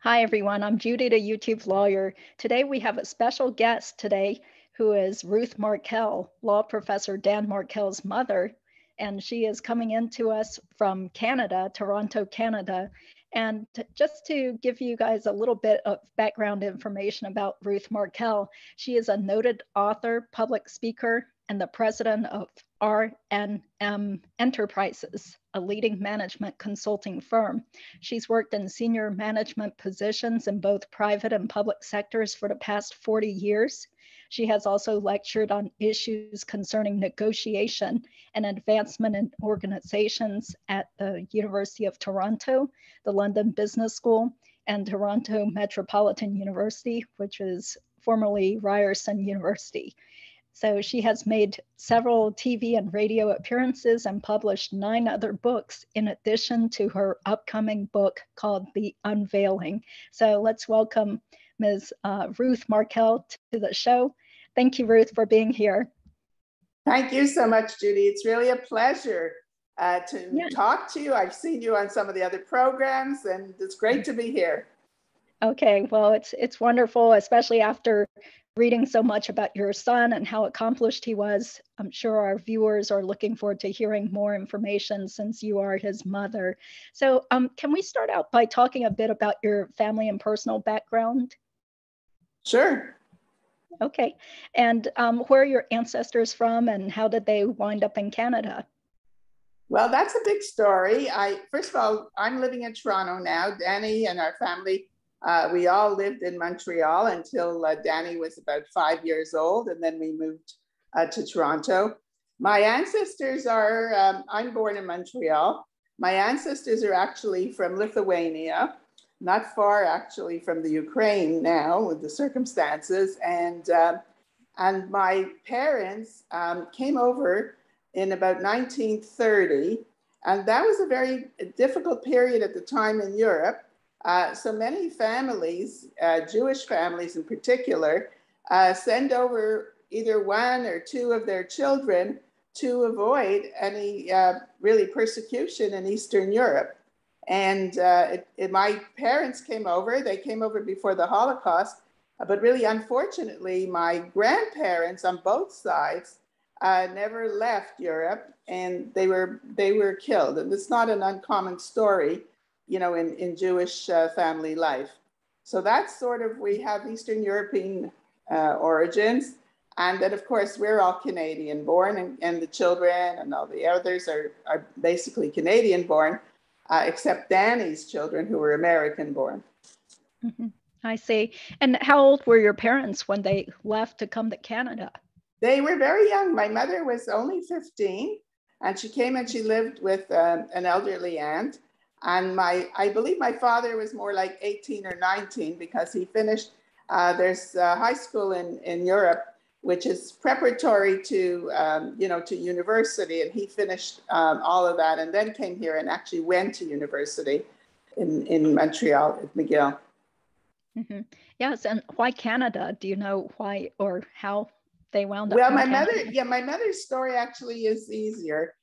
Hi, everyone. I'm Judy the YouTube Lawyer. Today we have a special guest today who is Ruth Markel, law professor Dan Markel's mother. And she is coming in to us from Canada, Toronto, Canada. And just to give you guys a little bit of background information about Ruth Markel, she is a noted author, public speaker, and the president of R&M Enterprises, a leading management consulting firm. She's worked in senior management positions in both private and public sectors for the past 40 years. She has also lectured on issues concerning negotiation and advancement in organizations at the University of Toronto, the London Business School, and Toronto Metropolitan University, which is formerly Ryerson University. So she has made several TV and radio appearances and published 9 other books in addition to her upcoming book called The Unveiling. So let's welcome Ms. Ruth Markel to the show. Thank you, Ruth, for being here. Thank you so much, Judy. It's really a pleasure to talk to you. I've seen you on some of the other programs, and it's great to be here. Okay, well, it's wonderful, especially after reading so much about your son and how accomplished he was. I'm sure our viewers are looking forward to hearing more information since you are his mother. So can we start out by talking a bit about your family and personal background? Sure. Okay. And where are your ancestors from and how did they wind up in Canada? Well, that's a big story. First of all, I'm living in Toronto now. Danny and our family, we all lived in Montreal until Danny was about 5 years old, and then we moved to Toronto. My ancestors are, I'm born in Montreal. My ancestors are actually from Lithuania, not far actually from the Ukraine now with the circumstances. And my parents came over in about 1930, and that was a very difficult period at the time in Europe. So many families, Jewish families in particular, send over either 1 or 2 of their children to avoid any really persecution in Eastern Europe. And my parents came over, they came over before the Holocaust, but really unfortunately, my grandparents on both sides never left Europe, and they were killed. And it's not an uncommon story, you know, in Jewish family life. So that's sort of, we have Eastern European origins. And then of course, we're all Canadian born, and the children and all the others are basically Canadian born, except Danny's children who were American born. Mm-hmm. I see. And how old were your parents when they left to come to Canada? They were very young. My mother was only 15, and she came and she lived with an elderly aunt. And I believe my father was more like 18 or 19 because he finished, there's high school in Europe, which is preparatory to, to university. And he finished all of that and then came here and actually went to university in Montreal at McGill. Mm-hmm. Yes, and why Canada? Do you know why or how they wound up? Well, my mother's story actually is easier.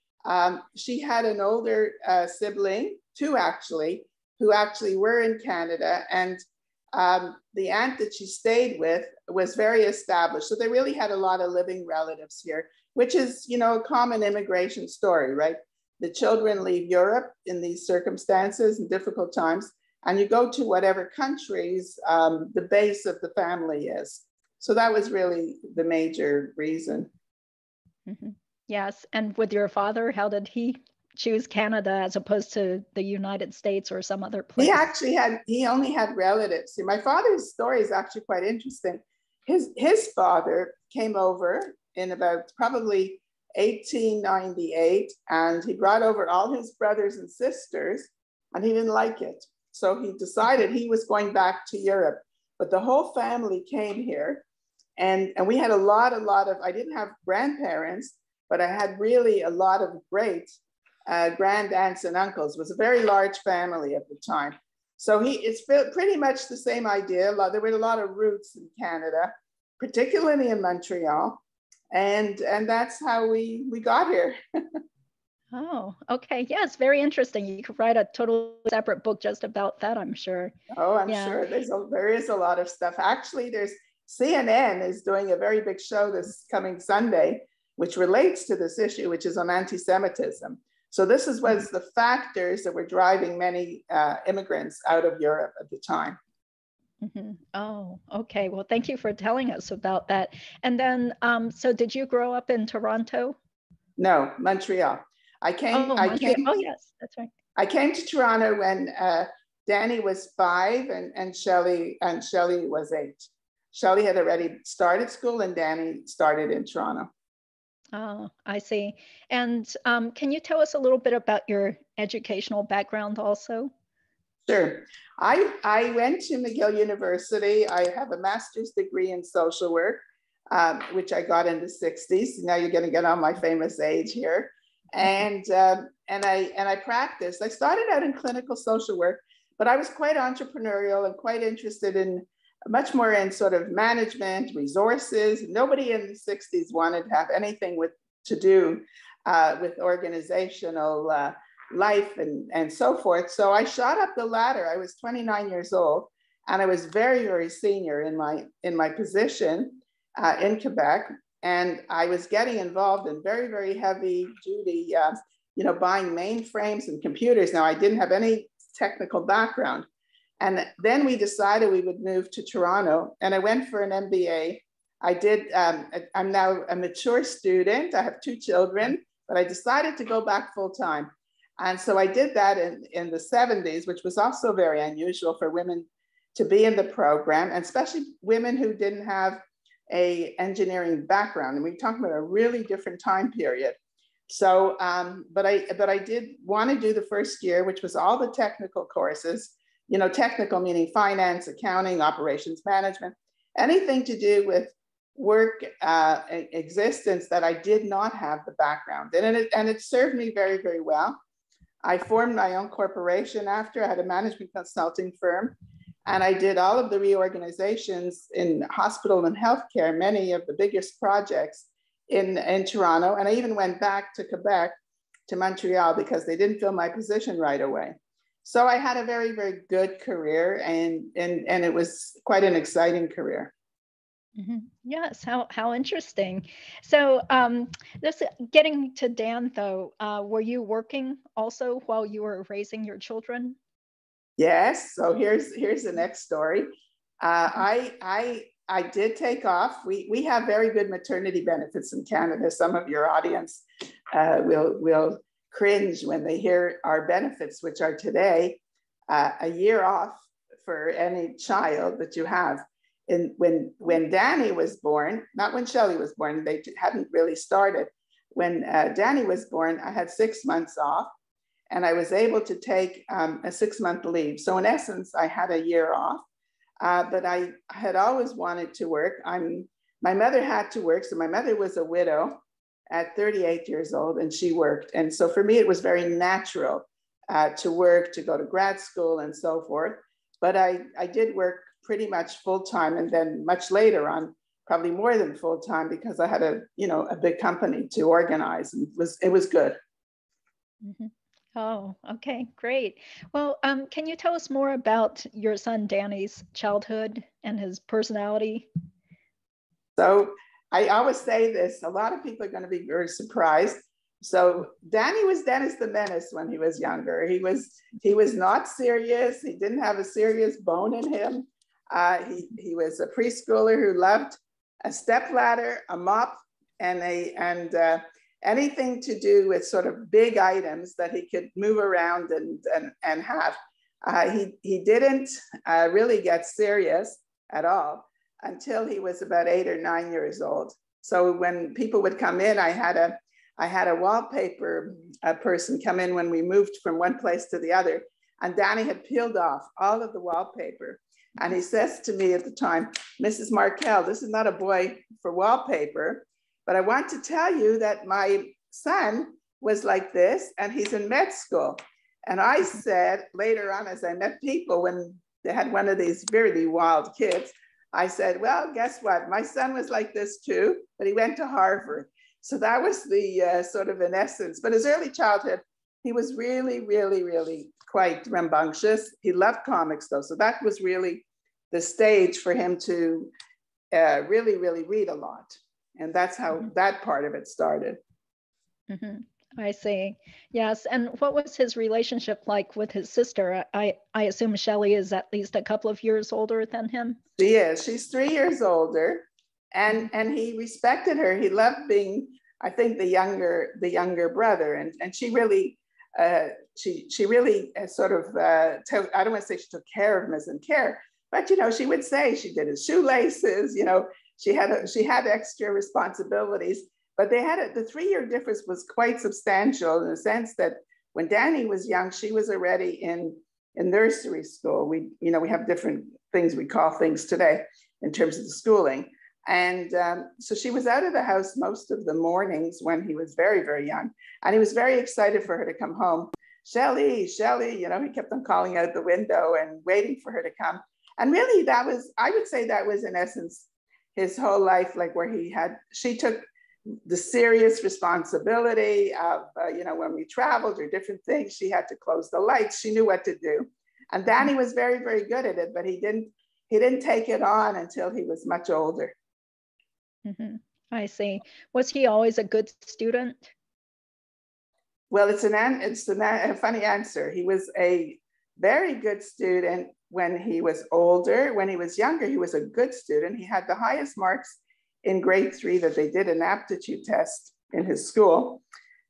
She had an older sibling, 2 actually, who actually were in Canada, and the aunt that she stayed with was very established. So they really had a lot of living relatives here, which is, you know, a common immigration story, right? The children leave Europe in these circumstances and difficult times, and you go to whatever countries the base of the family is. So that was really the major reason. Mm-hmm. Yes. And with your father, how did he choose Canada as opposed to the United States or some other place? He only had relatives. See, my father's story is actually quite interesting. His father came over in about probably 1898, and he brought over all his brothers and sisters, and he didn't like it. So he decided he was going back to Europe, but the whole family came here. And we had a lot of, I didn't have grandparents, but I had really a lot of great grand aunts and uncles. It was a very large family at the time. So it's pretty much the same idea. There were a lot of roots in Canada, particularly in Montreal. And that's how we got here. Oh, okay. Yeah, it's very interesting. You could write a total separate book just about that, I'm sure. Oh, I'm Yeah. sure there is a lot of stuff. Actually, there's CNN is doing a very big show this coming Sunday, which relates to this issue, which is on anti-Semitism. So this is was the factors that were driving many immigrants out of Europe at the time. Mm-hmm. Oh, okay. Well, thank you for telling us about that. And then, so did you grow up in Toronto? No, Montreal. Oh, Montreal. Oh, yes, that's right. I came to Toronto when Danny was 5 and Shelley was 8. Shelley had already started school and Danny started in Toronto. Oh, I see. And can you tell us a little bit about your educational background also? Sure. I went to McGill University. I have a master's degree in social work, which I got in the 60s. Now you're going to get on my famous age here. And I practiced. I started out in clinical social work, but I was quite entrepreneurial and quite interested in much more in sort of management, resources. Nobody in the 60s wanted to have anything to do with organizational life and so forth. So I shot up the ladder. I was 29 years old, and I was very, very senior in my position in Quebec. And I was getting involved in very, very heavy duty, buying mainframes and computers. Now, I didn't have any technical background. And then we decided we would move to Toronto, and I went for an MBA. I did, I'm now a mature student. I have 2 children, but I decided to go back full time. And so I did that in the 70s, which was also very unusual for women to be in the program, and especially women who didn't have a engineering background. And we're talking about a really different time period. So, but I did want to do the first year, which was all the technical courses, technical meaning finance, accounting, operations management, anything to do with work existence that I did not have the background in. And it served me very, very well. I formed my own corporation after. I had a management consulting firm, and I did all of the reorganizations in hospital and healthcare, many of the biggest projects in Toronto. And I even went back to Quebec, to Montreal, because they didn't fill my position right away. So I had a very, very good career, and it was quite an exciting career. Mm-hmm. Yes, how interesting. So this getting to Dan though, were you working also while you were raising your children? Yes. So here's the next story. I did take off. We have very good maternity benefits in Canada. Some of your audience will cringe when they hear our benefits, which are today a year off for any child that you have. And when Danny was born, not when Shelley was born, they hadn't really started. When Danny was born, I had 6 months off, and I was able to take a 6-month leave. So in essence, I had a year off, but I had always wanted to work. My mother had to work. So my mother was a widow at 38 years old, and she worked. And so for me, it was very natural to work, to go to grad school and so forth. But I did work pretty much full time, and then much later on, probably more than full time, because I had a big company to organize, and it was good. Mm-hmm. Oh, okay, great. Well, can you tell us more about your son Danny's childhood and his personality? So I always say this, a lot of people are going to be very surprised. So Danny was Dennis the Menace when he was younger. He was not serious. He didn't have a serious bone in him. He was a preschooler who loved a stepladder, a mop, and anything to do with sort of big items that he could move around and have. He didn't really get serious at all until he was about 8 or 9 years old. So when people would come in, I had a wallpaper person come in when we moved from one place to the other, and Danny had peeled off all of the wallpaper. And he says to me at the time, "Mrs. Markel, this is not a boy for wallpaper, but I want to tell you that my son was like this, and he's in med school." And I said later on, as I met people when they had one of these really wild kids, I said, "Well, guess what? My son was like this too, but he went to Harvard." So that was the sort of in essence. But his early childhood, he was really, really, really quite rambunctious. He loved comics though. So that was really the stage for him to really, really read a lot. And that's how that part of it started. Mm-hmm. I see. Yes. And what was his relationship like with his sister? I assume Shelley is at least a couple of years older than him. She is. She's 3 years older. And he respected her. He loved being, I think, the younger brother. And she really, she really sort of, I don't want to say she took care of him as in care, but, she would say she did his shoelaces, she had extra responsibilities, but the 3-year difference was quite substantial in the sense that when Danny was young, she was already in nursery school. We have different things we call things today in terms of the schooling. And so she was out of the house most of the mornings when he was very, very young. And he was very excited for her to come home. Shelley, he kept on calling out the window and waiting for her to come. And really I would say that was in essence his whole life, like where she took the serious responsibility of, when we traveled or different things, she had to close the lights. She knew what to do. And Danny was very, very good at it, but he didn't take it on until he was much older. Mm-hmm. I see. Was he always a good student? Well, it's a funny answer. He was a very good student when he was older. When he was younger, he was a good student. He had the highest marks in grade 3 that they did an aptitude test in his school.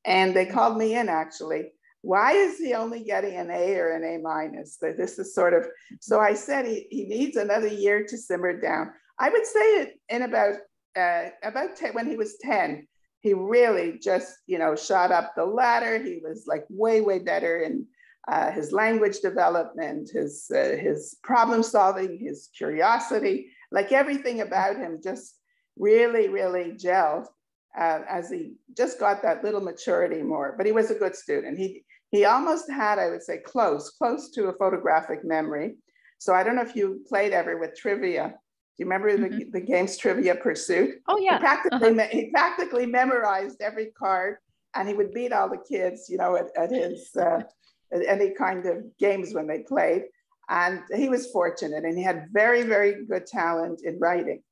And they called me in actually. Why is he only getting an A or an A minus? This is sort of, so I said he needs another year to simmer down. I would say it in about 10, when he was 10, he really just, shot up the ladder. He was like way, way better in his language development, his problem solving, his curiosity, like everything about him just really, really gelled as he just got that little maturity more. But he was a good student. He almost had, I would say, close to a photographic memory. So I don't know if you played ever with trivia. Do you remember the game's Trivia Pursuit? Oh, yeah. He practically memorized every card, and he would beat all the kids, at his any kind of games when they played. And he was fortunate, and he had very, very good talent in writing.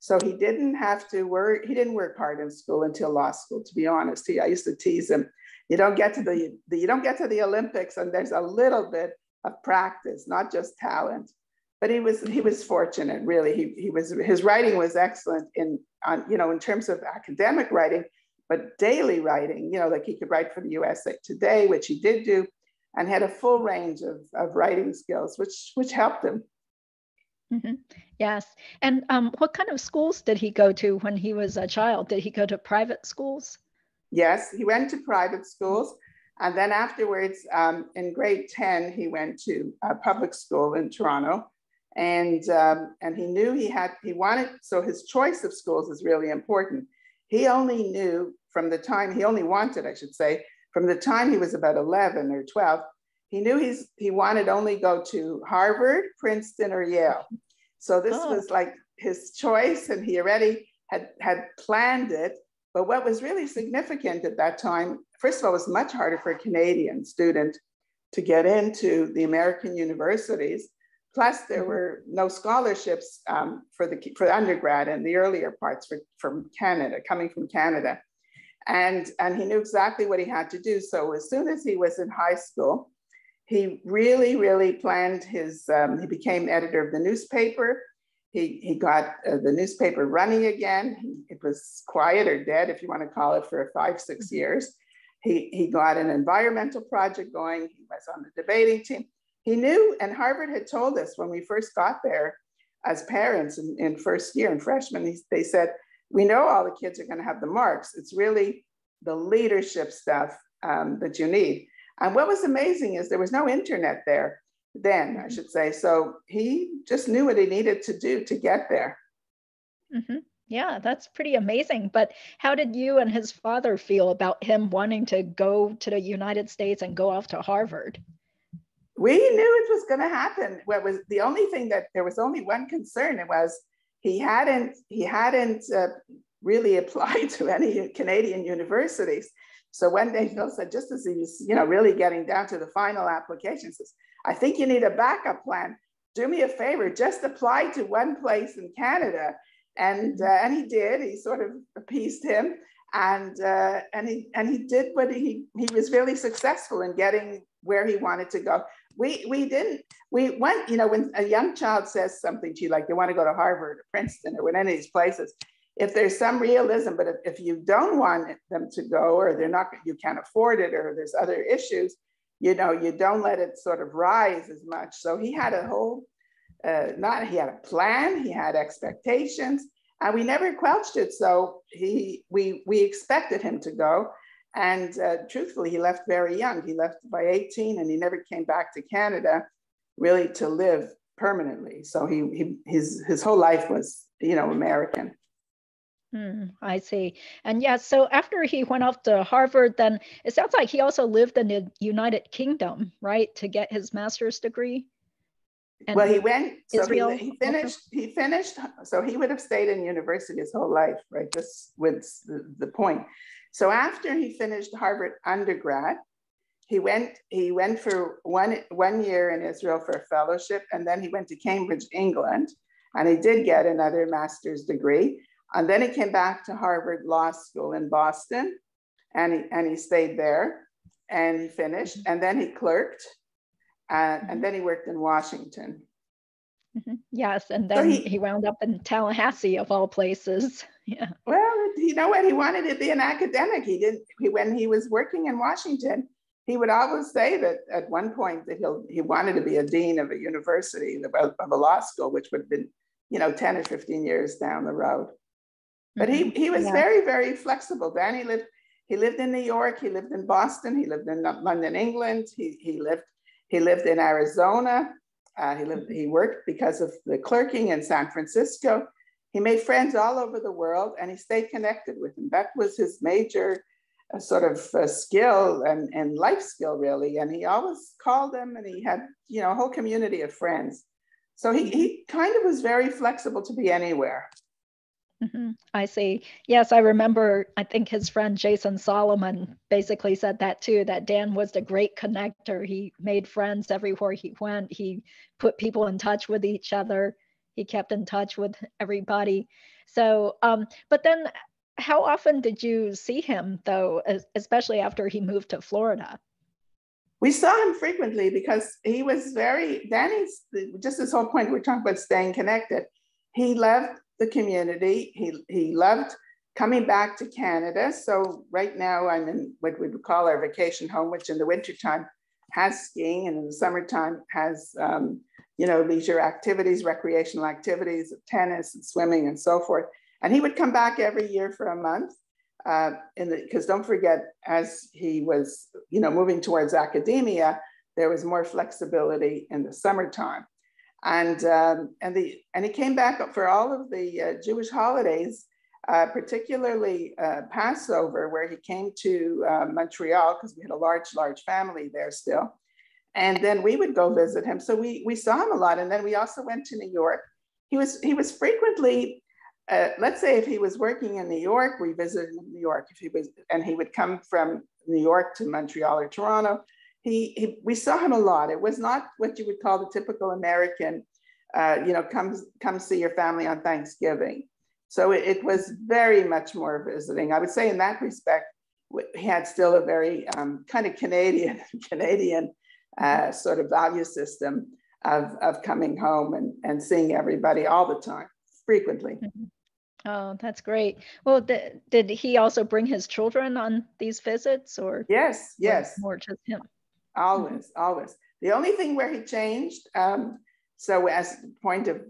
So he didn't have to work. He didn't work hard in school until law school, to be honest. I used to tease him. You don't get to the Olympics, and there's a little bit of practice, not just talent. But he was fortunate, really. His writing was excellent in terms of academic writing, but daily writing, like he could write for the USA Today, which he did do, and had a full range of writing skills, which helped him. Mm-hmm. Yes. And what kind of schools did he go to when he was a child? Did he go to private schools? Yes, he went to private schools. And then afterwards, in grade 10, he went to a public school in Toronto. And he knew he wanted, so his choice of schools is really important. He only wanted, I should say, from the time he was about 11 or 12, he knew he wanted only go to Harvard, Princeton, or Yale. So this was like his choice, and he already had planned it. But what was really significant at that time, first of all, it was much harder for a Canadian student to get into the American universities. Plus, there were no scholarships for undergrad in the earlier parts from Canada, coming from Canada. And he knew exactly what he had to do. So as soon as he was in high school, he really, really planned he became editor of the newspaper. He got the newspaper running again. It was quiet or dead, if you want to call it, for 5-6 years. He got an environmental project going. He was on the debating team. He knew, and Harvard had told us when we first got there as parents in first year and freshmen, they said, we know all the kids are going to have the marks. It's really the leadership stuff that you need. And what was amazing is there was no internet there then, I should say. So he just knew what he needed to do to get there. Mm-hmm. Yeah, that's pretty amazing. But how did you and his father feel about him wanting to go to the United States and go off to Harvard? We knew it was going to happen. What was the only thing that there was only one concern? It was he hadn't really apply to any Canadian universities. So one day Phil said, just as he was, really getting down to the final application, says, I think you need a backup plan. Do me a favor, just apply to one place in Canada. And he did. He sort of appeased him, and he did what he was really successful in getting where he wanted to go. We went, when a young child says something to you, like they want to go to Harvard or Princeton or any of these places, if there's some realism, but if you don't want them to go, or you can't afford it, or there's other issues, you don't let it sort of rise as much. So he had a whole, he had a plan, he had expectations, and we never quelched it. So we expected him to go. And truthfully, he left very young. He left by 18, and he never came back to Canada really to live permanently. So his whole life was, American. I see. And yeah, so after he went off to Harvard, then it sounds like he also lived in the United Kingdom, right, to get his master's degree. And well, he went, Israel. So he finished, so he would have stayed in university his whole life, right? This was the point. So after he finished Harvard undergrad, he went for one year in Israel for a fellowship, and then he went to Cambridge, England, and he did get another master's degree. And then he came back to Harvard Law School in Boston, and he stayed there, and he finished, and then he clerked, and then he worked in Washington. Yes, and then so he wound up in Tallahassee of all places. Yeah. Well, you know what? He wanted to be an academic. When he was working in Washington, he would always say that at one point that he wanted to be a dean of a university, of a law school, which would have been, 10 or 15 years down the road. But he was very, very flexible. Dan, he lived in New York, he lived in Boston, he lived in London, England, he lived in Arizona. He worked because of the clerking in San Francisco. He made friends all over the world, and he stayed connected with them. That was his major sort of skill and life skill, really. And he always called them, and he had, a whole community of friends. So he kind of was very flexible to be anywhere. I see. Yes, I remember, I think his friend Jason Solomon basically said that too, that Dan was the great connector. He made friends everywhere he went. He put people in touch with each other. He kept in touch with everybody. So, but then how often did you see him though, especially after he moved to Florida? We saw him frequently because he was Danny's, just this whole point, we're talking about staying connected. He loved the community. He loved coming back to Canada. So right now I'm in what we would call our vacation home, which in the wintertime has skiing, and in the summertime has, leisure activities, recreational activities of tennis and swimming and so forth. And he would come back every year for a month. Because don't forget, as he was, moving towards academia, there was more flexibility in the summertime. And he came back for all of the Jewish holidays, particularly Passover, where he came to Montreal, because we had a large family there still. And then we would go visit him. So we saw him a lot. And then we also went to New York. He was frequently, let's say if he was working in New York, we visited him in New York. And he would come from New York to Montreal or Toronto. We saw him a lot. It was not what you would call the typical American, come see your family on Thanksgiving. So it was very much more visiting. I would say in that respect, he had still a very kind of Canadian sort of value system of coming home and seeing everybody all the time, frequently. Oh, that's great. Well, did he also bring his children on these visits, or? Yes. More just him? Always. The only thing where he changed, so as the point of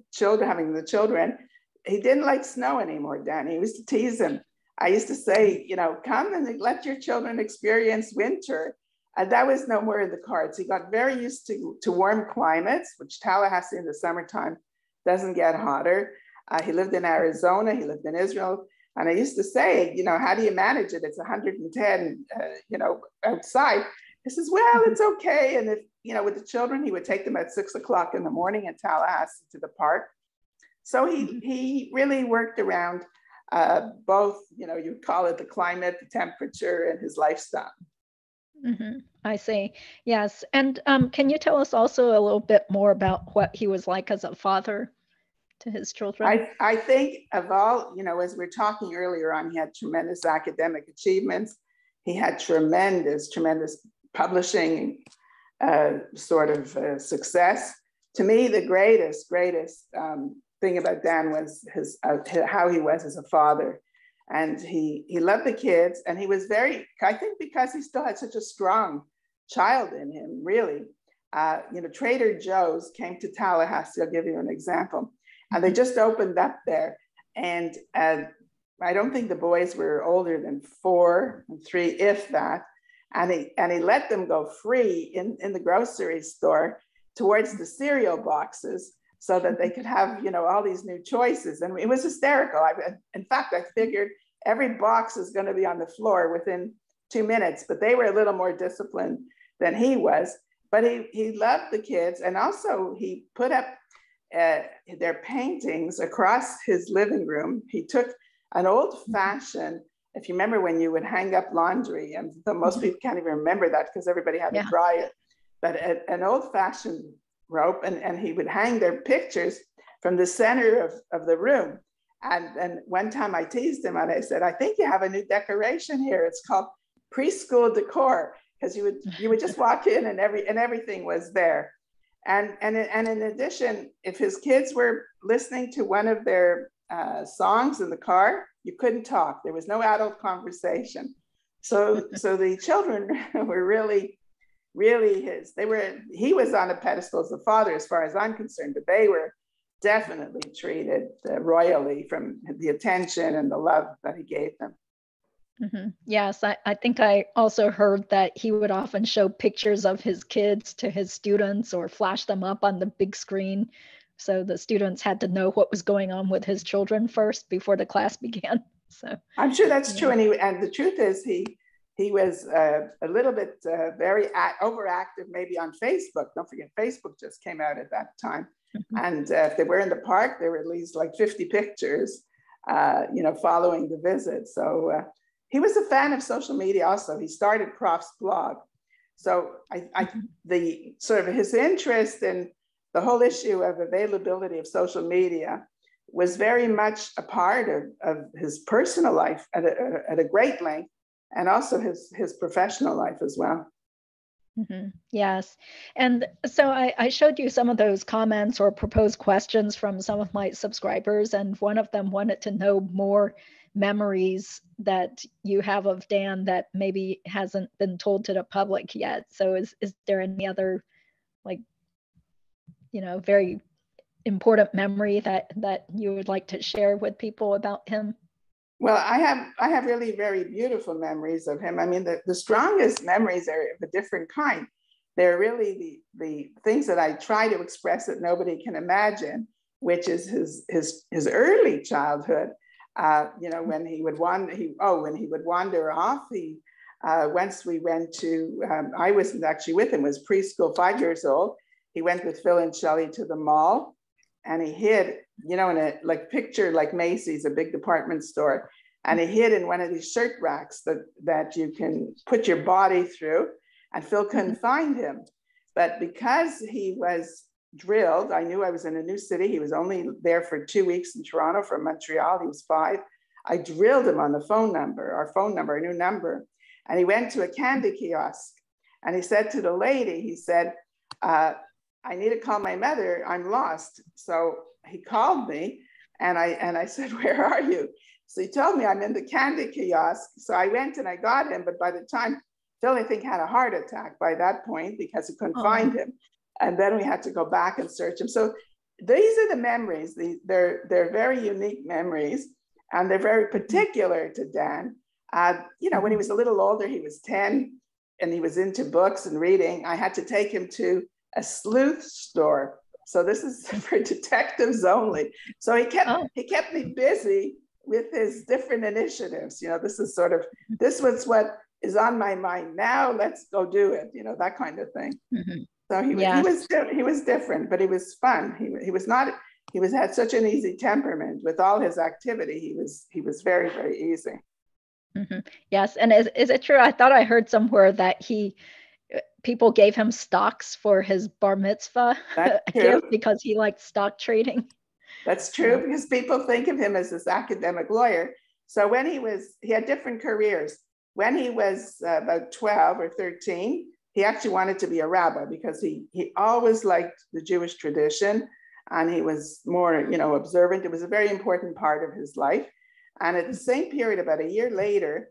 having the children, he didn't like snow anymore, Dan. He used to tease him. I used to say, come and let your children experience winter. And that was no more in the cards. He got very used to warm climates, which Tallahassee in the summertime doesn't get hotter. He lived in Arizona, he lived in Israel. And I used to say, how do you manage it? It's 110, outside. He says, well, it's okay. And if, with the children, he would take them at 6 o'clock in the morning in Tallahassee to the park. So he really worked around both, you call it the climate, the temperature, and his lifestyle. Mm-hmm. I see. Yes. And can you tell us also a little bit more about what he was like as a father to his children? I think of all, as we were talking earlier on, he had tremendous academic achievements. He had tremendous publishing success. To me, the greatest thing about Dan was his how he was as a father. And he loved the kids, and he was very, I think because he still had such a strong child in him, really. Trader Joe's came to Tallahassee, I'll give you an example, and they just opened up there. And I don't think the boys were older than 4 and 3, if that. And he let them go free in the grocery store towards the cereal boxes so that they could have, all these new choices. And it was hysterical. In fact, I figured every box is going to be on the floor within 2 minutes, but they were a little more disciplined than he was. But he loved the kids. And also he put up their paintings across his living room. He took an old fashioned, if you remember when you would hang up laundry, and most people can't even remember that because everybody had to dry it, but an old fashioned rope, and he would hang their pictures from the center of the room. And one time I teased him and I said, I think you have a new decoration here. It's called preschool decor, because you would just walk in and everything was there. And in addition, if his kids were listening to one of their songs in the car, you couldn't talk. There was no adult conversation. So the children were really he was on a pedestal as a father, as far as I'm concerned, but they were definitely treated royally from the attention and the love that he gave them. Mm-hmm. Yes, I think I also heard that he would often show pictures of his kids to his students or flash them up on the big screen. So the students had to know what was going on with his children first before the class began. So I'm sure that's true. And the truth is he was a little bit very overactive, maybe on Facebook. Don't forget, Facebook just came out at that time. Mm-hmm. And if they were in the park, there were at least like 50 pictures, following the visit. So he was a fan of social media also. He started Prof's blog. So the sort of his interest in the whole issue of availability of social media was very much a part of his personal life at a great length, and also his professional life as well. Mm-hmm. Yes. And so I showed you some of those comments or proposed questions from some of my subscribers, and one of them wanted to know more memories that you have of Dan that maybe hasn't been told to the public yet. So is there any other, very important memory that you would like to share with people about him? Well, I have really very beautiful memories of him. I mean, the strongest memories are of a different kind. They're really the things that I try to express that nobody can imagine, which is his early childhood. When he would wander off. Once we went to, I wasn't actually with him, was preschool, 5 years old. He went with Phil and Shelley to the mall, and he hid, in a picture like Macy's, a big department store, and he hid in one of these shirt racks that you can put your body through, and Phil couldn't find him. But because he was drilled, I knew I was in a new city. He was only there for 2 weeks in Toronto from Montreal. He was 5. I drilled him on the our new number. And he went to a candy kiosk, and he said to the lady, he said, I need to call my mother, I'm lost. So he called me, and I said, where are you? So he told me, I'm in the candy kiosk. So I went and I got him, but by the time, Phil, I think, had a heart attack by that point because he couldn't find him. And then we had to go back and search him. So these are the memories. They're very unique memories, and they're very particular to Dan. When he was a little older, he was 10, and he was into books and reading. I had to take him to a sleuth store. So this is for detectives only. So he kept me busy with his different initiatives. This was what is on my mind now. Let's go do it. That kind of thing. Mm-hmm. So he was different, but he was fun. He was not had such an easy temperament. With all his activity, he was very, very easy. Mm-hmm. Yes. And is it true? I thought I heard somewhere that people gave him stocks for his bar mitzvah gift because he liked stock trading. That's true, because people think of him as this academic lawyer. So when he had different careers. When he was about 12 or 13, he actually wanted to be a rabbi because he always liked the Jewish tradition, and he was more, observant. It was a very important part of his life. And at the same period, about a year later,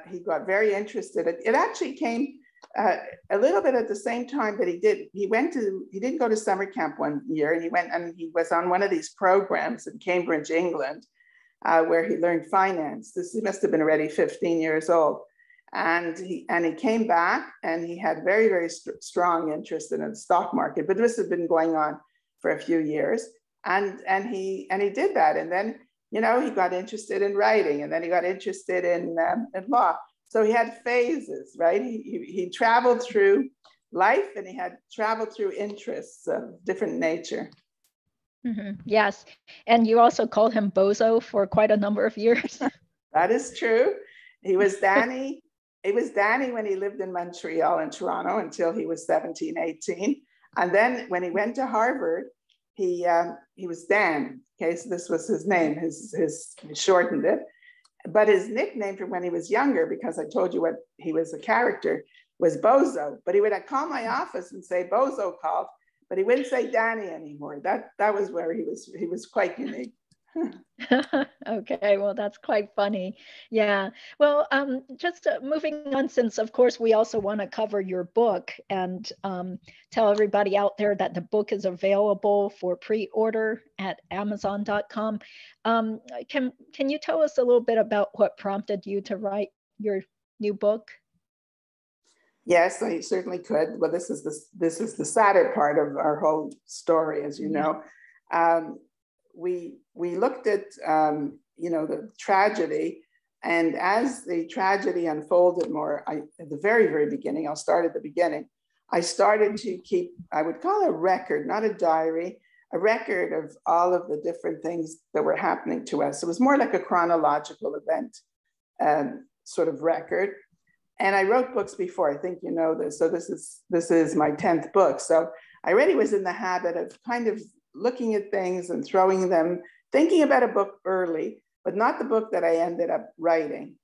he got very interested. It actually came a little bit at the same time that he didn't go to summer camp one year, and he was on one of these programs in Cambridge, England, where he learned finance. He must have been already 15 years old. And he came back, and he had very, very strong interest in the stock market, but this had been going on for a few years. And he did that. And then, he got interested in writing, and then he got interested in law. So he had phases, right? He traveled through life, and he had traveled through interests of different nature. Mm-hmm. Yes. And you also called him Bozo for quite a number of years. That is true. He was Danny. It was Danny when he lived in Montreal and Toronto until he was 17, 18. And then when he went to Harvard, he was Dan. Okay, so this was his name. He shortened it. But his nickname from when he was younger, because I told you what he was a character, was Bozo. But he would call my office and say Bozo called, but he wouldn't say Danny anymore. That was where he was quite unique. Okay, well, that's quite funny. Yeah. Well, just moving on, since of course we also want to cover your book and tell everybody out there that the book is available for pre-order at Amazon.com. Can you tell us a little bit about what prompted you to write your new book? Yes, I certainly could. Well, this is the sadder part of our whole story, as you know. We looked at the tragedy, and as the tragedy unfolded more, at the very, very beginning, I'll start at the beginning. I started to keep, I would call it a record, not a diary, a record of all of the different things that were happening to us. It was more like a chronological event sort of record. And I wrote books before, I think you know this. So this is my 10th book. So I already was in the habit of kind of looking at things and throwing them, thinking about a book early, but not the book that I ended up writing.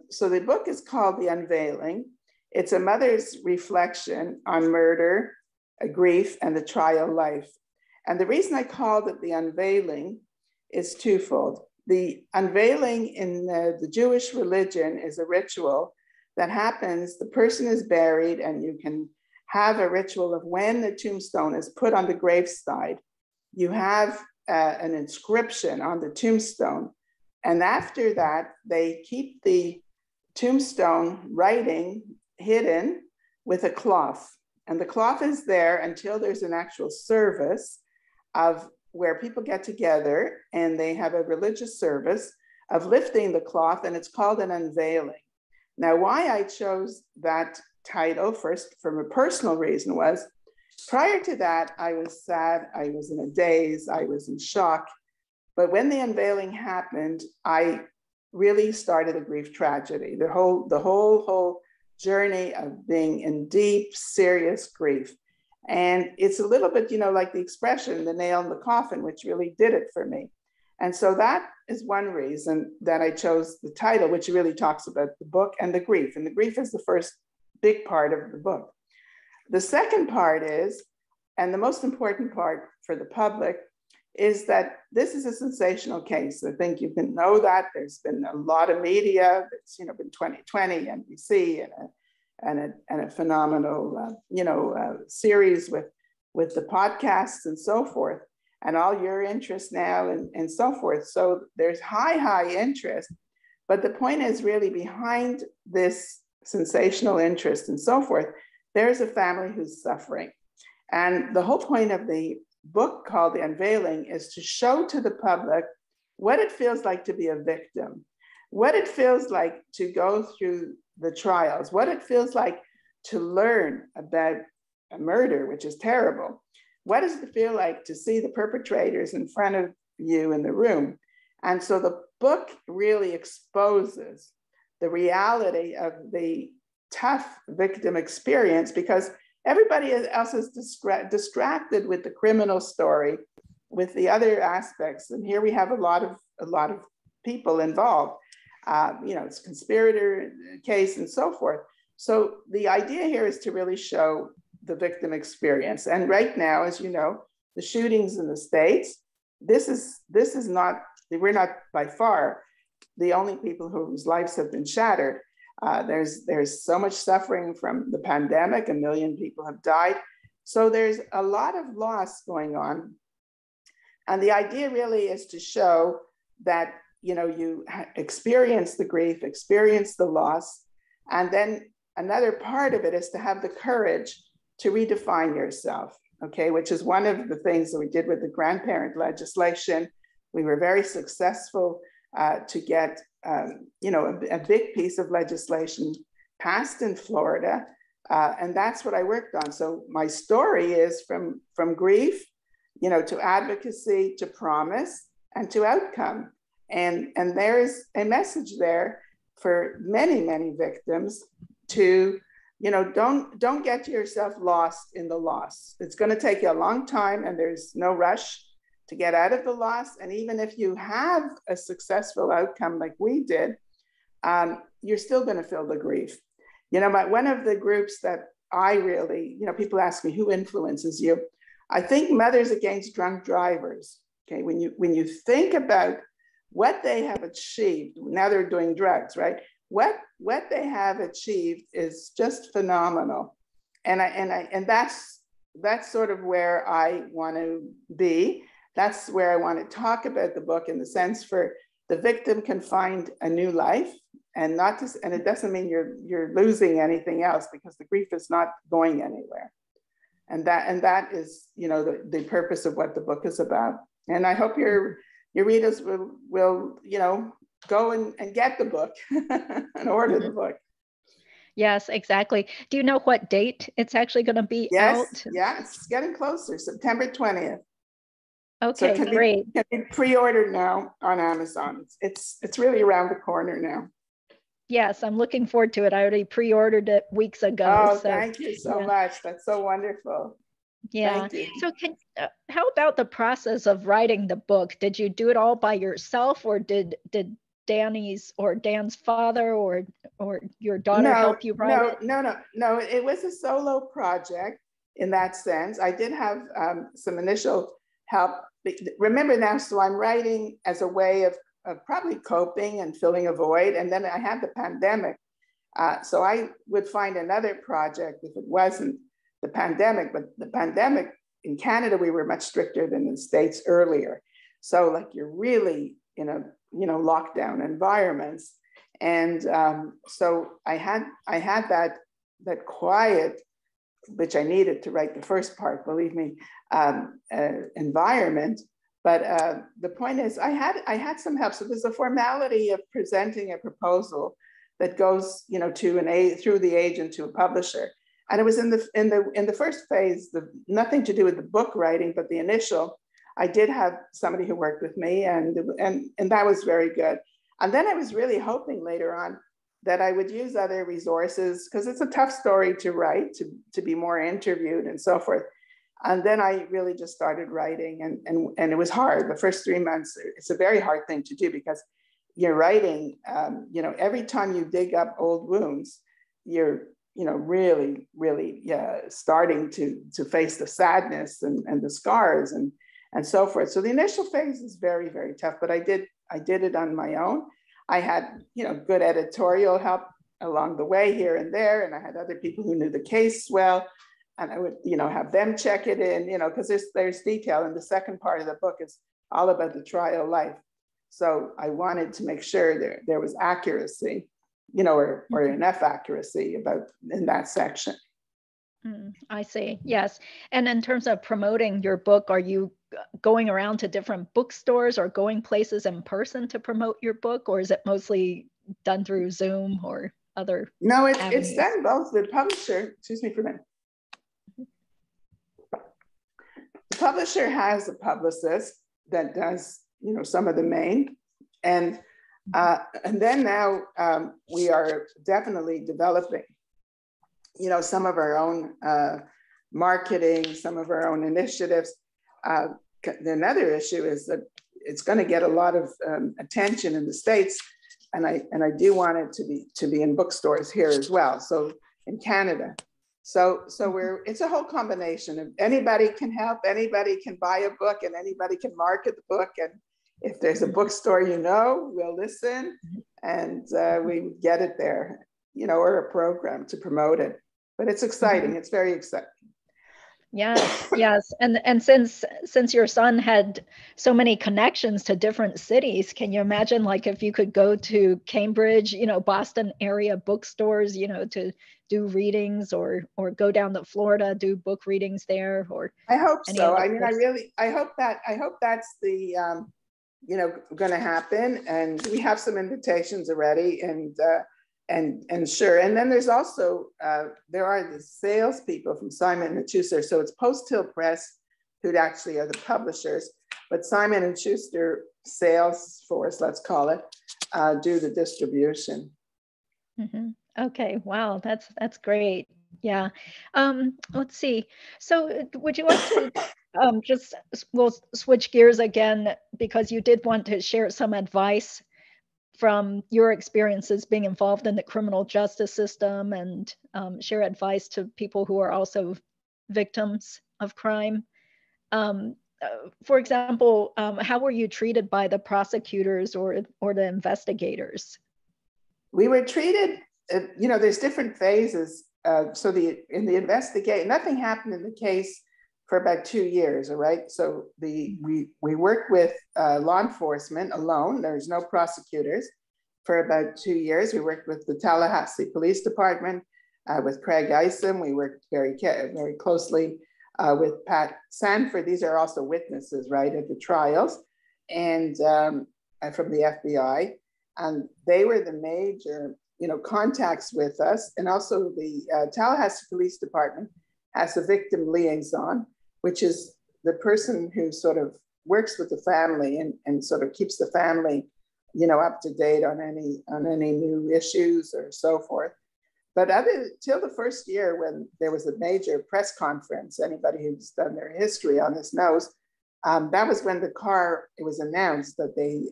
So the book is called The Unveiling. It's a mother's reflection on murder, grief, and the trial life. And the reason I called it The Unveiling is twofold. The unveiling in the Jewish religion is a ritual that happens, the person is buried, and you can have a ritual of when the tombstone is put on the graveside, you have an inscription on the tombstone. And after that, they keep the tombstone writing hidden with a cloth. And the cloth is there until there's an actual service of where people get together and they have a religious service of lifting the cloth, and it's called an unveiling. Now, why I chose that title first from a personal reason was, prior to that, I was sad, I was in a daze, I was in shock. But when the unveiling happened, I really started a grief tragedy, the whole journey of being in deep, serious grief. And it's a little bit, like the expression, the nail in the coffin, which really did it for me. And so that is one reason that I chose the title, which really talks about the book and the grief. And the grief is the first big part of the book. The second part is, and the most important part for the public, is that this is a sensational case. I think you can know that. There's been a lot of media. It's been 2020, NBC, and a phenomenal series with the podcasts and so forth, and all your interest now and so forth. So there's high interest. But the point is really behind this sensational interest and so forth, there's a family who's suffering. And the whole point of the book called The Unveiling is to show to the public what it feels like to be a victim, what it feels like to go through the trials, what it feels like to learn about a murder, which is terrible, what does it feel like to see the perpetrators in front of you in the room? And so the book really exposes the reality of the tough victim experience, because everybody else is distracted with the criminal story, with the other aspects. And here we have a lot of people involved. It's a conspirator case and so forth. So the idea here is to really show the victim experience. And right now, as you know, the shootings in the States, this is not, we're not by far the only people whose lives have been shattered. There's so much suffering from the pandemic. 1 million people have died. So there's a lot of loss going on. And the idea really is to show that, you experience the grief, experience the loss. And then another part of it is to have the courage to redefine yourself, okay, which is one of the things that we did with the grandparent legislation. We were very successful to get, a big piece of legislation passed in Florida. And that's what I worked on. So my story is from grief, to advocacy, to promise, and to outcome. And there's a message there for many, many victims to, don't get yourself lost in the loss. It's going to take you a long time, and there's no rush to get out of the loss. And even if you have a successful outcome like we did, you're still going to feel the grief. But one of the groups that I really, people ask me, who influences you? I think Mothers Against Drunk Drivers. Okay, when you think about what they have achieved, now they're doing drugs, right? What they have achieved is just phenomenal, and that's sort of where I want to be. That's where I want to talk about the book, in the sense for the victim can find a new life, and it doesn't mean you're losing anything else, because the grief is not going anywhere, and that is the purpose of what the book is about. And I hope your readers will go and get the book and order the book. Yes, exactly. Do you know what date it's actually going to be out? Yeah, it's getting closer, September 20th. Okay, so great. It can be pre-ordered now on Amazon. It's really around the corner now. Yes, I'm looking forward to it. I already pre-ordered it weeks ago. Oh, thank you so much. That's so wonderful. Yeah. So how about the process of writing the book? Did you do it all by yourself, or did Dan's father or your daughter help you write it? No. It was a solo project in that sense. I did have some initial help. Remember now, so I'm writing as a way of probably coping and filling a void. And then I had the pandemic. So I would find another project if it wasn't the pandemic. But the pandemic in Canada, we were much stricter than in the States earlier. So like you're really in a lockdown environments. And so I had that quiet, which I needed to write the first part, believe me, environment. But the point is, I had some help. So there's a formality of presenting a proposal that goes, through the agent to a publisher. And it was in the first phase, nothing to do with the book writing, but the initial. I did have somebody who worked with me, and that was very good. And then I was really hoping later on that I would use other resources, because it's a tough story to write, to be more interviewed and so forth. And then I really just started writing, and it was hard. The first 3 months, it's a very hard thing to do, because you're writing, every time you dig up old wounds, you're, really, really starting to face the sadness and the scars and so forth. So the initial phase is very, very tough, but I did it on my own. I had, good editorial help along the way here and there, and I had other people who knew the case well, and I would, have them check it in, because there's detail. And the second part of the book is all about the trial life. So I wanted to make sure there was accuracy, or enough accuracy in that section. I see. Yes. And in terms of promoting your book, are you going around to different bookstores or going places in person to promote your book, or is it mostly done through Zoom or other? No, it's done both. The publisher, excuse me for a minute. publisher has a publicist that does, some of the main, and then now we are definitely developing, some of our own marketing, some of our own initiatives. Another issue is that it's going to get a lot of attention in the States, and I do want it to be in bookstores here as well. So in Canada. So it's a whole combination of anybody can help, anybody can buy a book, and anybody can market the book. And if there's a bookstore, we'll listen, and we get it there, or a program to promote it. But it's exciting. It's very exciting. Yes. And since your son had so many connections to different cities, can you imagine, like, if you could go to Cambridge, Boston area bookstores, to do readings, or go down to Florida, do book readings there, or I hope so. I mean, I hope that's the going to happen, and we have some invitations already, and sure. And then there's also, there are the salespeople from Simon & Schuster. So it's Post Hill Press who actually are the publishers, but Simon & Schuster sales force, let's call it, do the distribution. Okay, wow, that's great. Yeah. Let's see. So would you like to we'll switch gears again, because you did want to share some advice from your experiences being involved in the criminal justice system, and share advice to people who are also victims of crime. For example, how were you treated by the prosecutors or the investigators? We were treated, there's different phases. So in the investigation, nothing happened in the case for about 2 years, all right? So we worked with law enforcement alone. There's no prosecutors for about 2 years. We worked with the Tallahassee Police Department, with Craig Isom. We worked very closely with Pat Sanford. These are also witnesses, right, at the trials, and from the FBI. And they were the major, contacts with us. And also the Tallahassee Police Department has a victim liaison, which is the person who sort of works with the family and sort of keeps the family, up to date on any new issues or so forth. But till the first year, when there was a major press conference, anybody who's done their history on this knows, that was when it was announced that they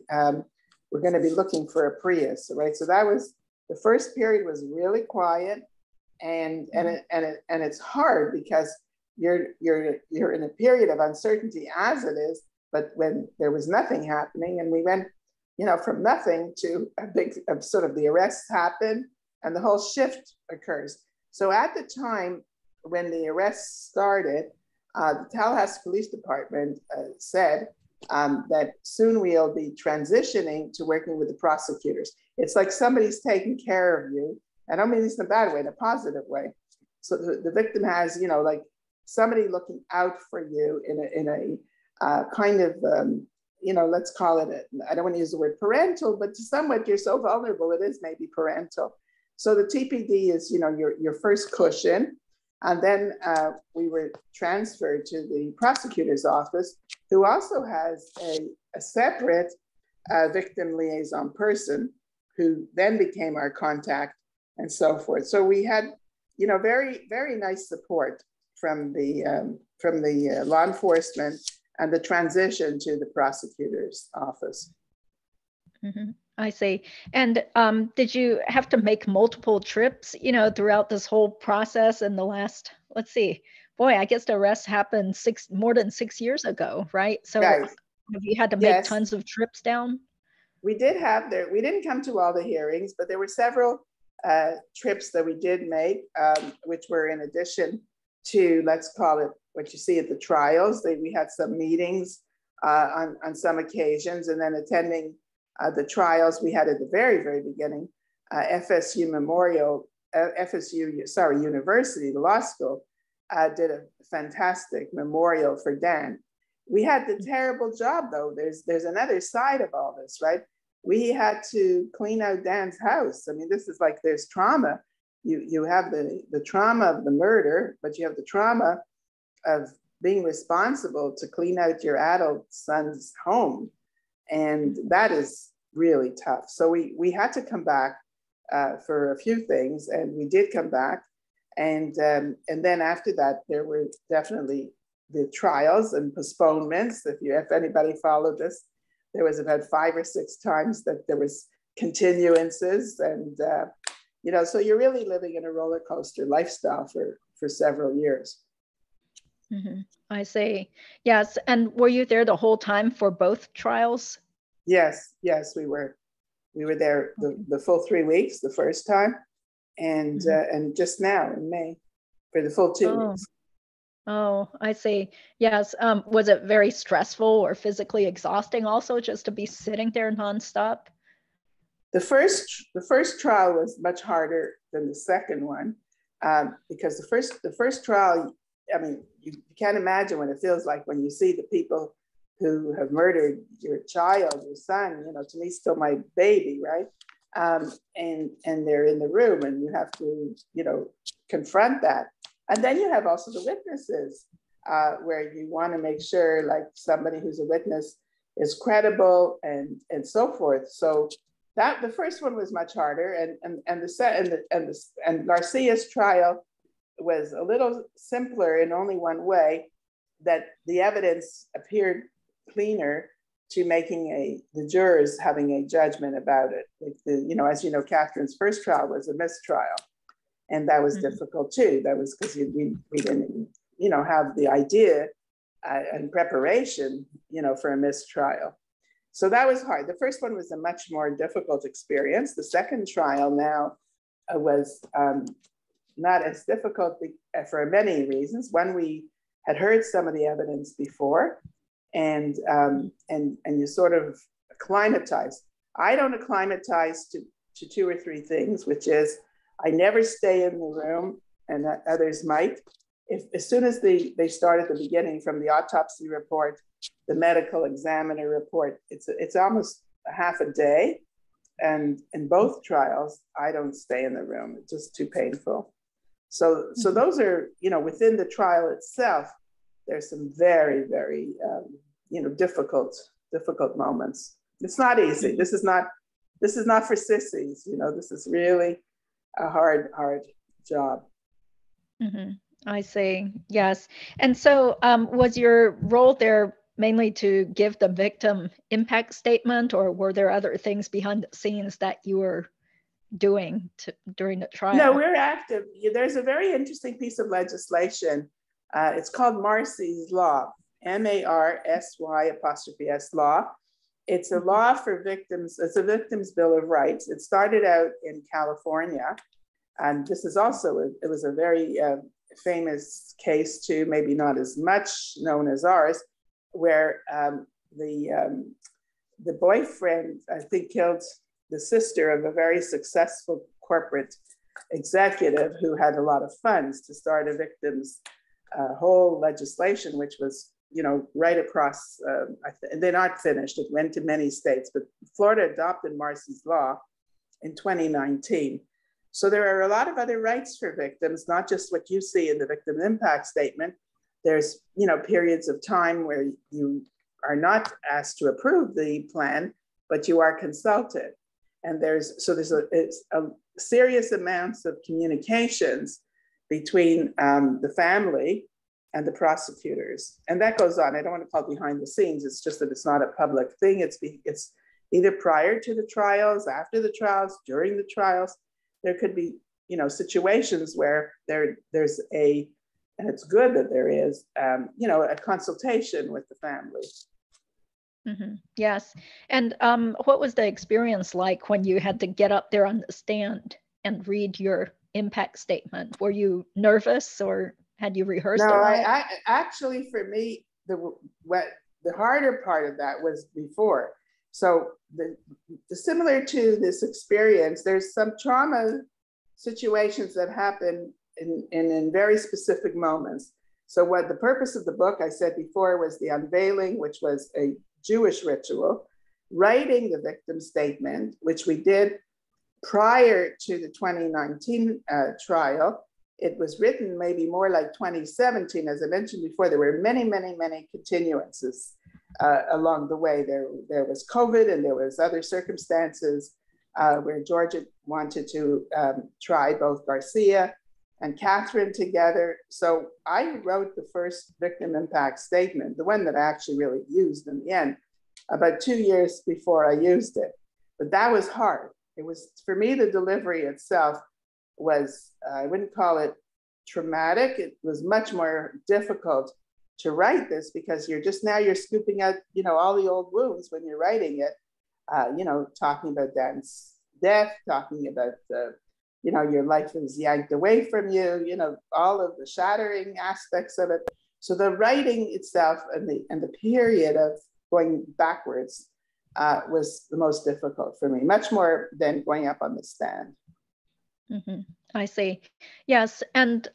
were going to be looking for a Prius, right? So that was, the first period was really quiet, and it's hard because you're in a period of uncertainty as it is, but when there was nothing happening, and we went, from nothing to sort of the arrests happen, and the whole shift occurs. So at the time when the arrests started, the Tallahassee Police Department said that soon we'll be transitioning to working with the prosecutors. It's like somebody's taking care of you. I don't mean this in a bad way, in a positive way. So the victim has, like somebody looking out for you in a kind of, let's call it, I don't want to use the word parental, but to somewhat you're so vulnerable, it is maybe parental. So the TPD is, your first cushion. And then we were transferred to the prosecutor's office, who also has a separate victim liaison person, who then became our contact, and so forth. So we had, very, very nice support from the law enforcement and the transition to the prosecutor's office. I see. And did you have to make multiple trips, throughout this whole process in the last, let's see, boy, I guess the arrest happened more than 6 years ago, right? So right. Have you had to make tons of trips down? We didn't come to all the hearings, but there were several trips that we did make, which were in addition to, let's call it, what you see at the trials. We had some meetings on some occasions, and then attending the trials we had at the very, very beginning. University, the law school, did a fantastic memorial for Dan. We had the terrible job, though. There's another side of all this, right? We had to clean out Dan's house. I mean, this is like, there's trauma. You have the trauma of the murder, but you have the trauma of being responsible to clean out your adult son's home. And that is really tough. So we had to come back for a few things, and we did come back. And then after that, there were definitely the trials and postponements. If anybody followed this, there was about 5 or 6 times that there was continuances, and so you're really living in a roller coaster lifestyle for several years. Mm-hmm. I see. Yes. And were you there the whole time for both trials? Yes, we were. We were there the full 3 weeks the first time, and just now in May for the full 2 weeks. Oh, I see. Yes. Was it very stressful or physically exhausting also just to be sitting there nonstop? The first trial was much harder than the second one, because the first trial, I mean, you can't imagine what it feels like when you see the people who have murdered your child, your son, to me, still my baby, right? And they're in the room, and you have to, confront that. And then you have also the witnesses, where you want to make sure, like, somebody who's a witness is credible and so forth. So that the first one was much harder, and Garcia's trial was a little simpler in only one way, that the evidence appeared cleaner to making the jurors having a judgment about it. Like as you know, Catherine's first trial was a mistrial, and that was difficult too. That was because we didn't, have the idea and preparation, for a mistrial. So that was hard. The first one was a much more difficult experience. The second trial now was not as difficult for many reasons. One, we had heard some of the evidence before, and you sort of acclimatize. I don't acclimatize to 2 or 3 things, which is I never stay in the room, and others might. As soon as they start at the beginning, from the autopsy report, the medical examiner report, it's almost a half a day. And in both trials, I don't stay in the room. It's just too painful. So those are, within the trial itself, there's some very, very, difficult moments. It's not easy. This is not for sissies. This is really a hard job. Mm-hmm. I see. Yes. And so was your role there mainly to give the victim impact statement, or were there other things behind the scenes that you were doing during the trial? No, we're active. There's a very interesting piece of legislation. It's called Marsy's Law, MARSY' law. It's a law for victims. It's a victim's bill of rights. It started out in California. And this is also, it was a very famous case too, maybe not as much known as ours, where the boyfriend, I think, killed the sister of a very successful corporate executive who had a lot of funds to start a victim's whole legislation, which was, right across, they're not finished. It went to many states, but Florida adopted Marsy's Law in 2019. So there are a lot of other rights for victims, not just what you see in the victim impact statement. There's, periods of time where you are not asked to approve the plan, but you are consulted. And there's a serious amounts of communications between the family and the prosecutors. And that goes on. I don't want to call it behind the scenes. It's just that it's not a public thing. It's either prior to the trials, after the trials, during the trials. There could be, situations where there's and it's good that there is, a consultation with the family. Mm-hmm. Yes. And what was the experience like when you had to get up there on the stand and read your impact statement? Were you nervous, or had you rehearsed? No, I actually, for me, the harder part of that was before. So the similar to this experience, there's some trauma situations that happen in very specific moments. So what the purpose of the book, I said before, was the Unveiling, which was a Jewish ritual, writing the victim statement, which we did prior to the 2019 trial, it was written maybe more like 2017. As I mentioned before, there were many, many, many continuances along the way. There was COVID and there was other circumstances where Georgia wanted to try both Garcia and Catherine together. So I wrote the first victim impact statement, the one that I actually really used in the end, about 2 years before I used it. But that was hard. It was, for me, the delivery itself was, I wouldn't call it traumatic. It was much more difficult to write this because you're scooping out, all the old wounds when you're writing it, talking about Dan's death, talking about your life was yanked away from you, all of the shattering aspects of it. So the writing itself and the period of going backwards was the most difficult for me, much more than going up on the stand. Mm-hmm. I see. Yes. And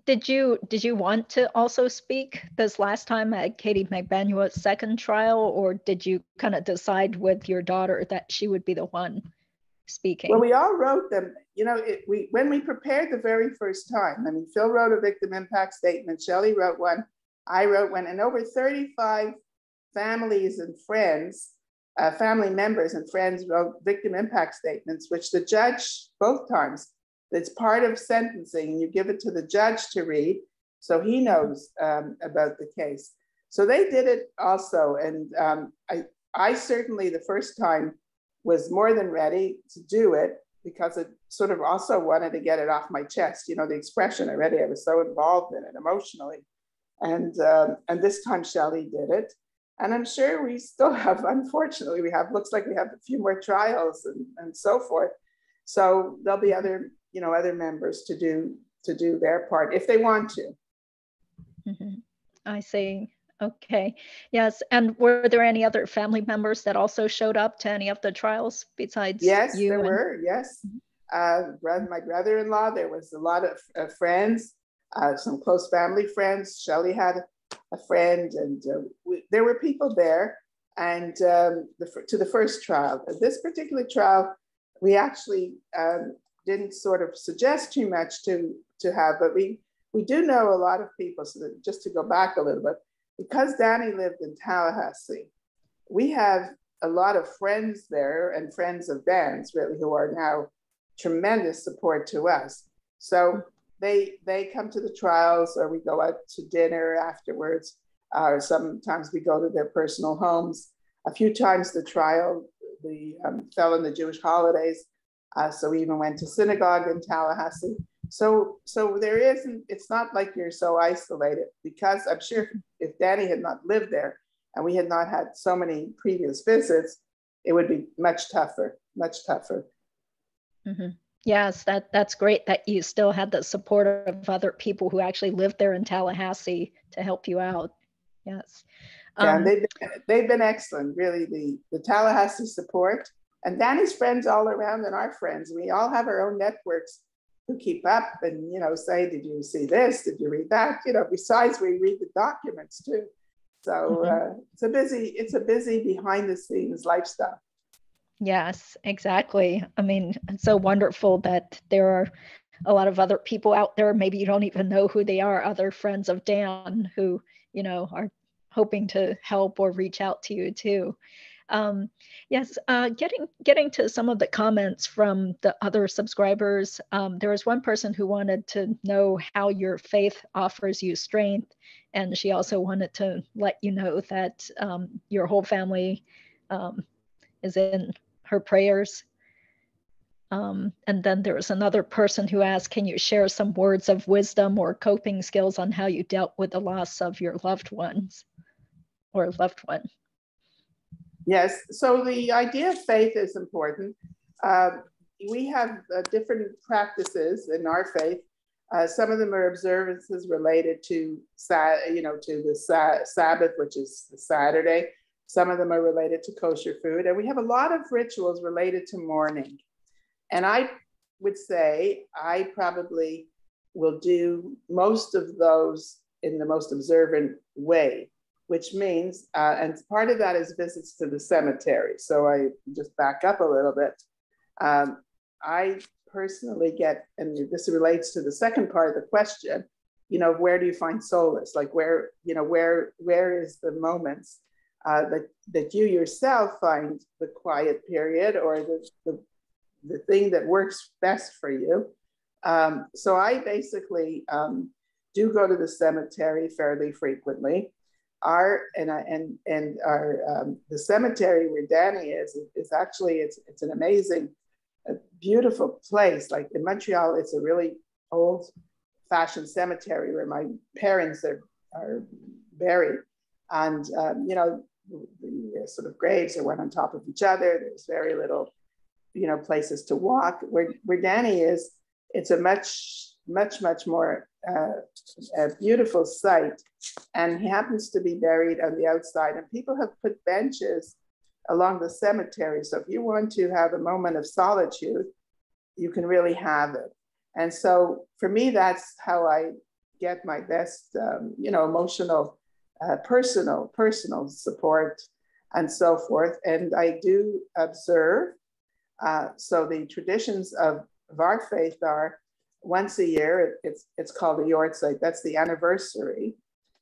did you want to also speak this last time at Katie McBanua's second trial, or did you kind of decide with your daughter that she would be the one speaking? Well, we all wrote them. When we prepared the very first time, I mean, Phil wrote a victim impact statement, Shelley wrote one, I wrote one, and over 35 families and friends, family members and friends wrote victim impact statements, which the judge, both times, it's part of sentencing, and you give it to the judge to read, so he knows about the case. So they did it also, and I certainly the first time was more than ready to do it because it sort of also wanted to get it off my chest. The expression already, I was so involved in it emotionally. And this time Shelley did it. And I'm sure we still have, unfortunately, looks like we have a few more trials and so forth. So there'll be other members to do their part if they want to. Mm-hmm. I see. Okay. Yes. And were there any other family members that also showed up to any of the trials besides you? Yes, there were. Yes. My brother-in-law, there was a lot of friends, some close family friends. Shelley had a friend, and there were people there. And to the first trial. This particular trial, we actually didn't sort of suggest too much to have, but we do know a lot of people. So that, just to go back a little bit, because Danny lived in Tallahassee, we have a lot of friends there and friends of Dan's really who are now tremendous support to us. So they come to the trials, or we go out to dinner afterwards, or sometimes we go to their personal homes. A few times the trial fell in the Jewish holidays, so we even went to synagogue in Tallahassee. So it's not like you're so isolated, because I'm sure if Danny had not lived there and we had not had so many previous visits, it would be much tougher. Mm-hmm. Yes, that's great that you still had the support of other people who actually lived there in Tallahassee to help you out. Yes. Yeah, they've been excellent, really, the Tallahassee support, and Danny's friends all around, and our friends. We all have our own networks who keep up and, say, did you see this? Did you read that? Besides we read the documents too. So it's a busy behind the scenes lifestyle. Yes, exactly. I mean, it's so wonderful that there are a lot of other people out there. Maybe you don't even know who they are, other friends of Dan who, are hoping to help or reach out to you too. Yes, getting to some of the comments from the other subscribers, there was one person who wanted to know how your faith offers you strength, and she also wanted to let you know that your whole family is in her prayers. And then there was another person who asked, can you share some words of wisdom or coping skills on how you dealt with the loss of your loved ones or loved one? Yes, so the idea of faith is important. We have different practices in our faith. Some of them are observances related to the Sabbath, which is the Saturday. Some of them are related to kosher food, and we have a lot of rituals related to mourning. And I would say I probably will do most of those in the most observant way, which means, and part of that is visits to the cemetery. So I just back up a little bit. I personally get, and this relates to the second part of the question, where do you find solace? Like where is the moments that you yourself find the quiet period or the thing that works best for you. So I basically do go to the cemetery fairly frequently. The cemetery where Danny is actually, it's an amazing, beautiful place. Like in Montreal, it's a really old-fashioned cemetery where my parents are buried, and the sort of graves are one on top of each other. There's very little, places to walk. Where Danny is, it's a much more a beautiful site, and he happens to be buried on the outside, and people have put benches along the cemetery. So if you want to have a moment of solitude, you can really have it. And so for me, that's how I get my best, emotional, personal support and so forth. And I do observe. So the traditions of our faith are once a year, it's called the Yortzeit. That's the anniversary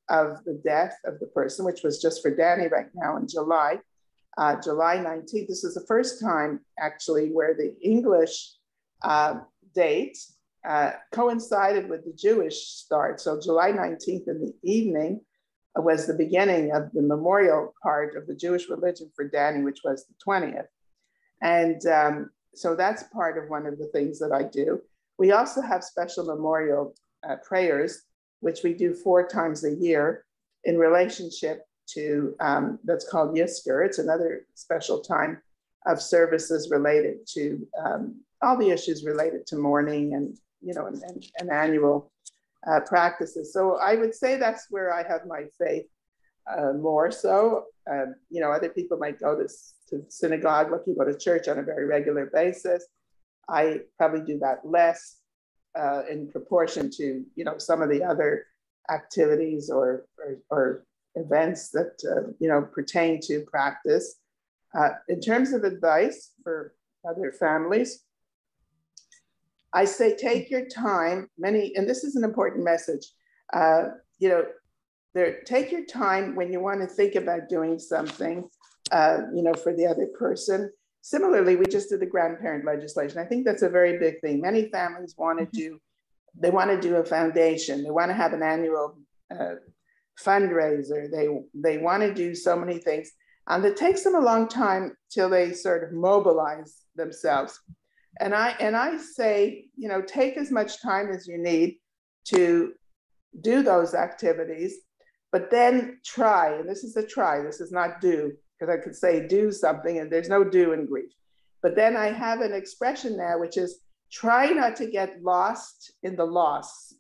of the death of the person, which was just for Danny right now in July 19th. This is the first time actually where the English date coincided with the Jewish start. So July 19th in the evening was the beginning of the memorial part of the Jewish religion for Danny, which was the 20th. And so that's part of one of the things that I do. We also have special memorial prayers, which we do 4 times a year in relationship to, that's called Yisker. It's another special time of services related to all the issues related to mourning and, and annual practices. So I would say that's where I have my faith more so. Other people might go to synagogue, like you go to church on a very regular basis. I probably do that less in proportion to, some of the other activities or events that, pertain to practice. In terms of advice for other families, I say take your time. And this is an important message, take your time when you want to think about doing something, for the other person. Similarly, we just did the grandparent legislation. I think that's a very big thing. Many families want to do a foundation. They want to have an annual fundraiser. They want to do so many things. And it takes them a long time till they sort of mobilize themselves. And I say, take as much time as you need to do those activities, but then try. And this is a try. This is not do. Because I could say do something and there's no do in grief. But then I have an expression now, which is try not to get lost in the loss.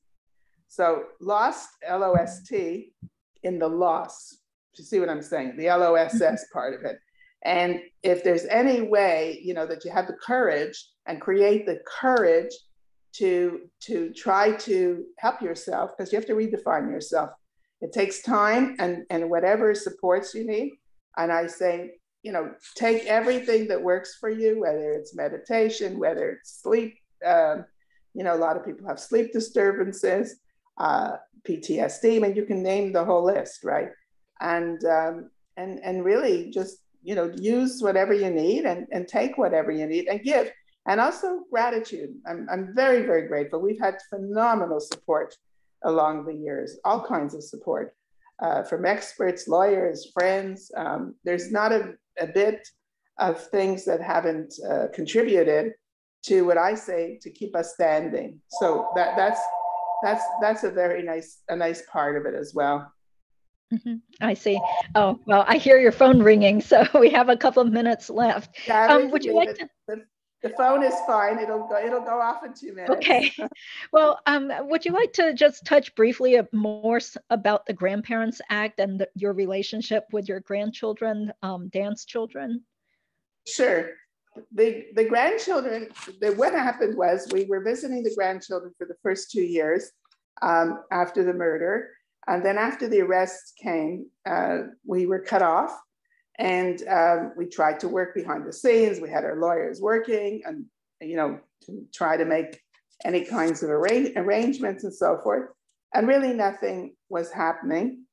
So lost, L-O-S-T, in the loss. You see what I'm saying? The L-O-S-S part of it. And if there's any way, that you have the courage and create the courage to try to help yourself, because you have to redefine yourself. It takes time and whatever supports you need. And I say, take everything that works for you, whether it's meditation, whether it's sleep. A lot of people have sleep disturbances, PTSD. I mean, you can name the whole list, right? And really just, use whatever you need and take whatever you need and give. And also gratitude. I'm very, very grateful. We've had phenomenal support along the years, all kinds of support. From experts, lawyers, friends. There's not a bit of things that haven't contributed to what I say to keep us standing. So that's a very nice part of it as well. Mm-hmm. I see. Oh, well, I hear your phone ringing, so we have a couple of minutes left. Yeah, would you like to? The phone is fine. It'll go off in 2 minutes. Okay. Well, would you like to just touch briefly more about the Grandparents Act and your relationship with your grandchildren, Dan's children? Sure. The grandchildren, what happened was we were visiting the grandchildren for the first 2 years after the murder. And then after the arrests came, we were cut off. And we tried to work behind the scenes. We had our lawyers working, and to try to make any kinds of arrangements and so forth. And really nothing was happening.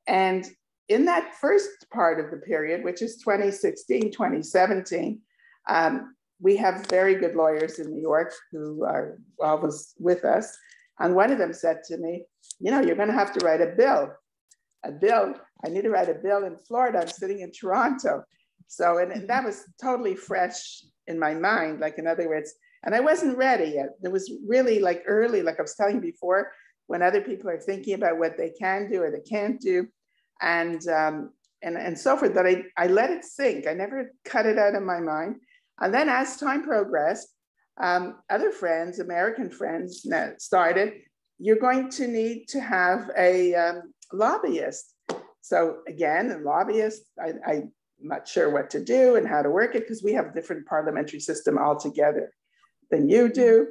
And in that first part of the period, which is 2016, 2017, we have very good lawyers in New York who are always with us. And one of them said to me, you're going to have to write a bill. I need to write a bill in Florida. I'm sitting in Toronto. So, and that was totally fresh in my mind, like in other words, and I wasn't ready yet. It was really like early, like I was telling you before, when other people are thinking about what they can do or they can't do, and so forth. But I let it sink. I never cut it out of my mind. And then as time progressed, other friends, American friends, started, you're going to need to have a lobbyist. So again, a lobbyist, I'm not sure what to do and how to work it because we have a different parliamentary system altogether than you do,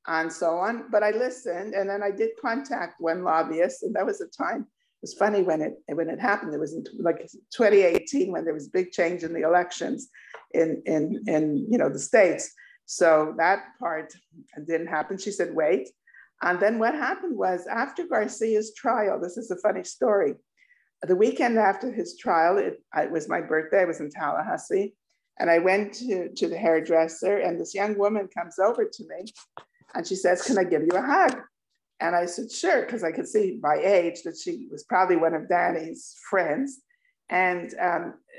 and so on. But I listened, and then I did contact one lobbyist, and that was a time. It was funny when it happened. It was in like 2018 when there was big change in the elections in the States. So that part didn't happen. She said, wait. And then what happened was after Garcia's trial, this is a funny story. The weekend after his trial, it was my birthday. I was in Tallahassee. And I went to the hairdresser, and this young woman comes over to me and she says, can I give you a hug? And I said, sure, because I could see by age that she was probably one of Danny's friends. And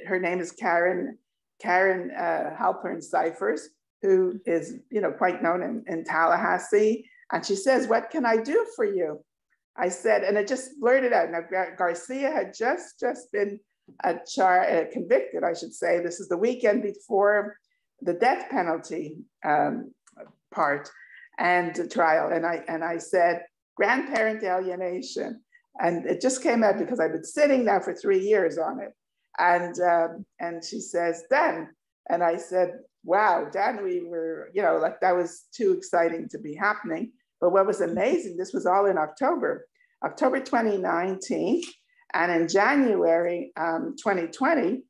her name is Karen Halpern-Cyphers, who is quite known in Tallahassee. And she says, what can I do for you? I said, and it just blurted out. Now, Garcia had just been convicted, I should say. This is the weekend before the death penalty part and the trial. And I said, grandparent alienation. And it just came out because I've been sitting now for 3 years on it. And she says, Dan. And I said, wow, Dan, we were, like that was too exciting to be happening. But what was amazing, this was all in October 2019. And in January 2020,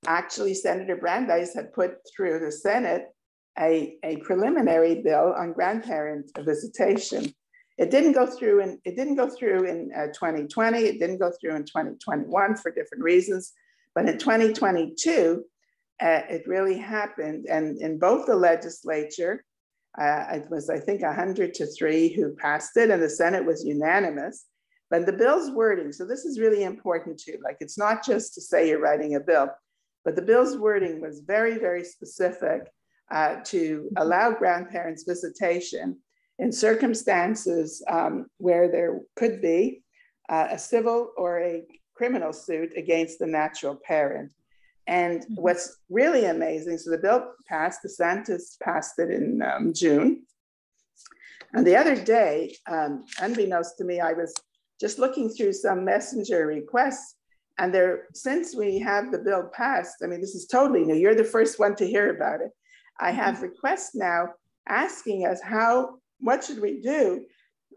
actually Senator Brandeis had put through the Senate a preliminary bill on grandparent visitation. It didn't go through in 2020. It didn't go through in 2021 for different reasons. But in 2022, it really happened. And in both the legislature, it was, I think, 100-3 who passed it, and the Senate was unanimous. But the bill's wording, so this is really important too. Like, it's not just to say you're writing a bill, but the bill's wording was very, very specific to allow grandparents visitation in circumstances where there could be a civil or a criminal suit against the natural parent. And what's really amazing, so the bill passed, DeSantis passed it in June. And the other day, unbeknownst to me, I was just looking through some messenger requests, and since we have the bill passed, I mean, this is totally new. You're the first one to hear about it. I have requests now asking us what should we do?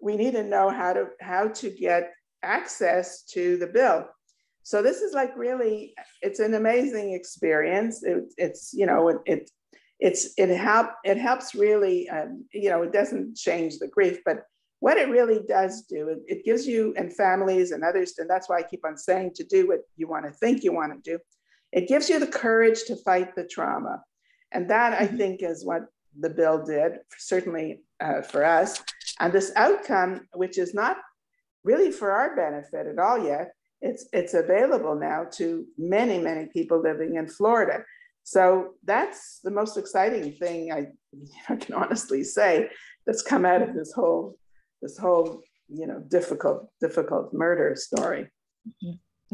We need to know how to get access to the bill. So this is like really, it's an amazing experience. It helps really, it doesn't change the grief, but what it really does do, it gives you and families and others, and that's why I keep on saying to do what you want to think you want to do. It gives you the courage to fight the trauma. And that, I think, is what the bill did, certainly for us. And this outcome, which is not really for our benefit at all yet, it's available now to many, many people living in Florida. So that's the most exciting thing I can honestly say that's come out of this whole difficult murder story.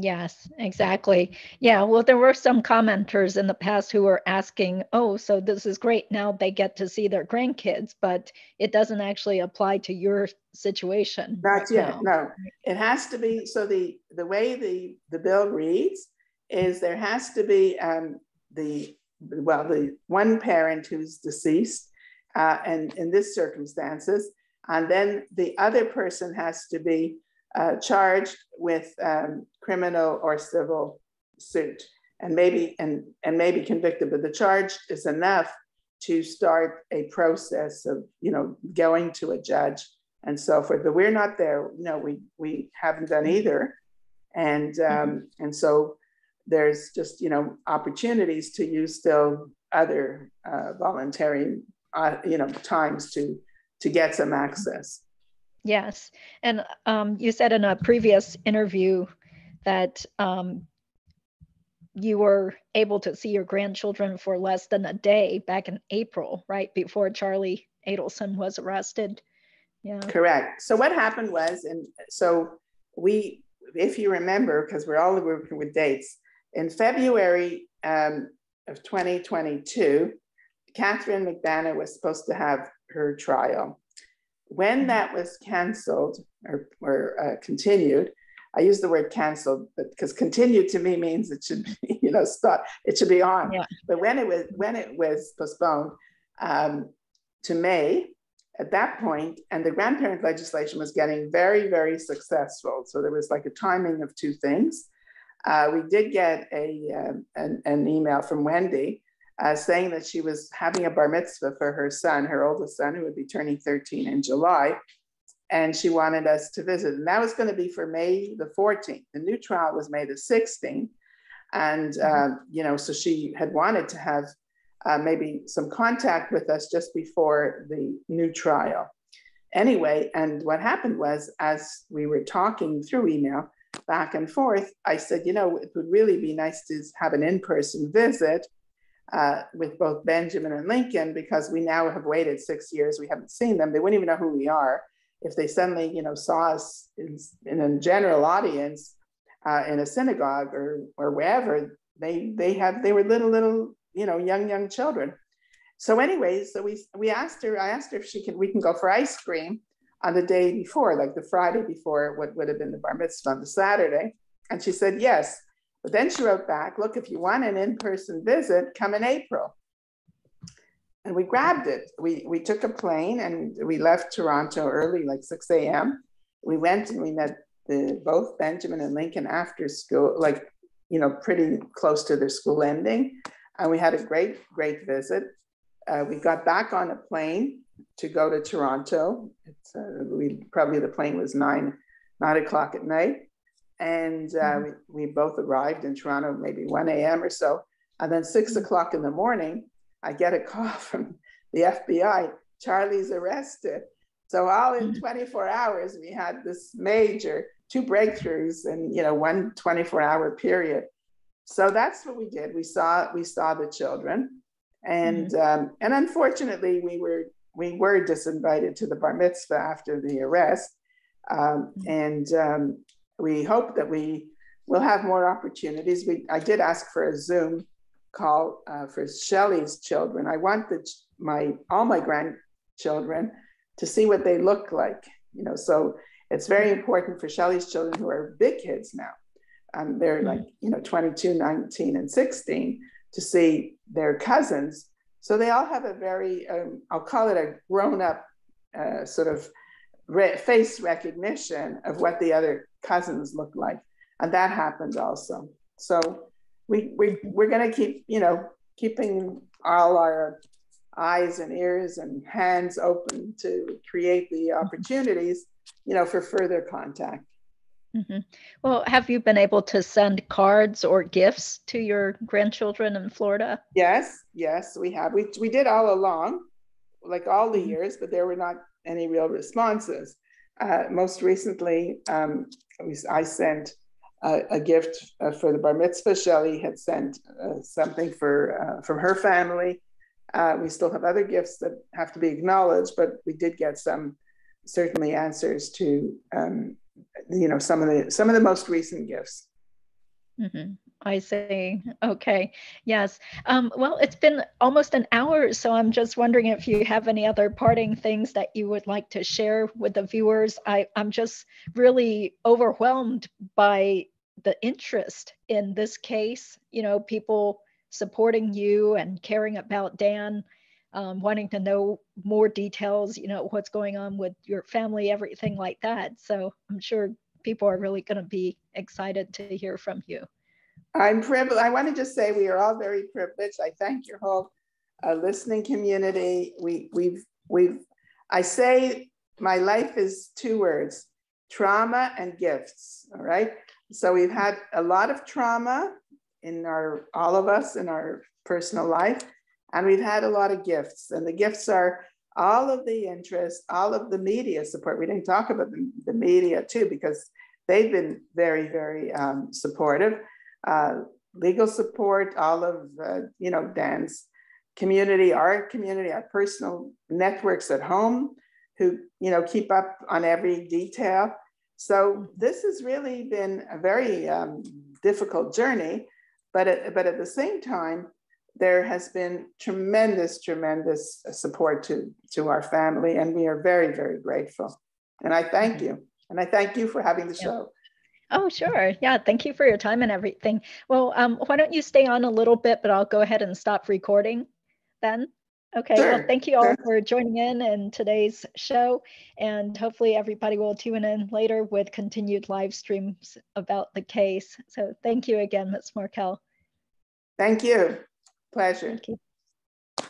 Yes, exactly. Yeah, well, there were some commenters in the past who were asking, oh, so this is great. Now they get to see their grandkids, but it doesn't actually apply to your situation. Not yet, no. It has to be, so the way the bill reads is there has to be the one parent who's deceased, and in this circumstances, and then the other person has to be charged with criminal or civil suit, and maybe convicted. But the charge is enough to start a process of, going to a judge and so forth. But we're not there. No, we haven't done either. And so there's just, opportunities to use still other voluntary, times to get some access. Yes. And you said in a previous interview that you were able to see your grandchildren for less than a day back in April, right? Before Charlie Adelson was arrested. Yeah. Correct. So what happened was, and so if you remember, because we're all working with dates, in February of 2022, Catherine McBanna was supposed to have her trial. When that was canceled or continued, I use the word canceled, but because continued to me means it should be, stop. It should be on. Yeah. But when it was postponed to May, at that point, and the grandparent legislation was getting very, very successful. So there was like a timing of two things. We did get an email from Wendy saying that she was having a bar mitzvah for her son, her oldest son, who would be turning 13 in July. And she wanted us to visit. And that was going to be for May the 14th. The new trial was May the 16th. And, so she had wanted to have maybe some contact with us just before the new trial. Anyway, and what happened was, as we were talking through email back and forth, I said, it would really be nice to have an in-person visit with both Benjamin and Lincoln, because we now have waited 6 years. We haven't seen them. They wouldn't even know who we are. If they suddenly, saw us in a general audience in a synagogue or wherever, they were little, young children. So anyways, so I asked her if we can go for ice cream on the day before, like the Friday before what would have been the bar mitzvah on the Saturday. And she said, yes. But then she wrote back, look, if you want an in-person visit, come in April. And we grabbed it. We took a plane and we left Toronto early, like 6 a.m. We went and we met both Benjamin and Lincoln after school, like, pretty close to their school ending. And we had a great, great visit. We got back on a plane to go to Toronto. The plane was 9 o'clock at night. And we both arrived in Toronto, maybe 1 a.m. or so. And then 6 o'clock in the morning, I get a call from the FBI, Charlie's arrested. So all in 24 hours, we had this major 2 breakthroughs in, one 24-hour period. So that's what we did. We saw the children. And unfortunately, we were disinvited to the bar mitzvah after the arrest. We hope that we will have more opportunities. I did ask for a Zoom call for Shelley's children. I want all my grandchildren to see what they look like, so it's very important for Shelley's children, who are big kids now. They're like, 22, 19, and 16, to see their cousins. So they all have a very, I'll call it a grown-up sort of face recognition of what the other cousins look like. And that happened also. So we're going to keep, keeping all our eyes and ears and hands open to create the opportunities, for further contact. Mm-hmm. Well, have you been able to send cards or gifts to your grandchildren in Florida? Yes, we have. We did all along, like all the years, but there were not any real responses. Most recently, I sent a gift for the bar mitzvah. Shelley had sent something from her family. We still have other gifts that have to be acknowledged, but we did get some certainly answers to some of the most recent gifts. Mm-hmm. I see. Okay. Yes. Well, it's been almost an hour, so I'm just wondering if you have any other parting things that you would like to share with the viewers. I'm just really overwhelmed by the interest in this case, people supporting you and caring about Dan, wanting to know more details, what's going on with your family, everything like that. So I'm sure people are really going to be excited to hear from you. I'm privileged. I want to just say we are all very privileged. I thank your whole a listening community. I say my life is 2 words: trauma and gifts. All right. So we've had a lot of trauma in all of us in our personal life, and we've had a lot of gifts. And the gifts are all of the interest, all of the media support. We didn't talk about the media too, because they've been very, very supportive. Legal support, all of Dan's community, our personal networks at home, who keep up on every detail. So this has really been a very difficult journey, but at the same time, there has been tremendous support to our family, and we are very, very grateful. And I thank you. And I thank you for having the show. Oh, sure. Yeah, thank you for your time and everything. Well, why don't you stay on a little bit, but I'll go ahead and stop recording then. Okay, sure, well, thank you all for joining in today's show, and hopefully everybody will tune in later with continued live streams about the case. So thank you again, Ms. Markel. Thank you. Pleasure. Thank you.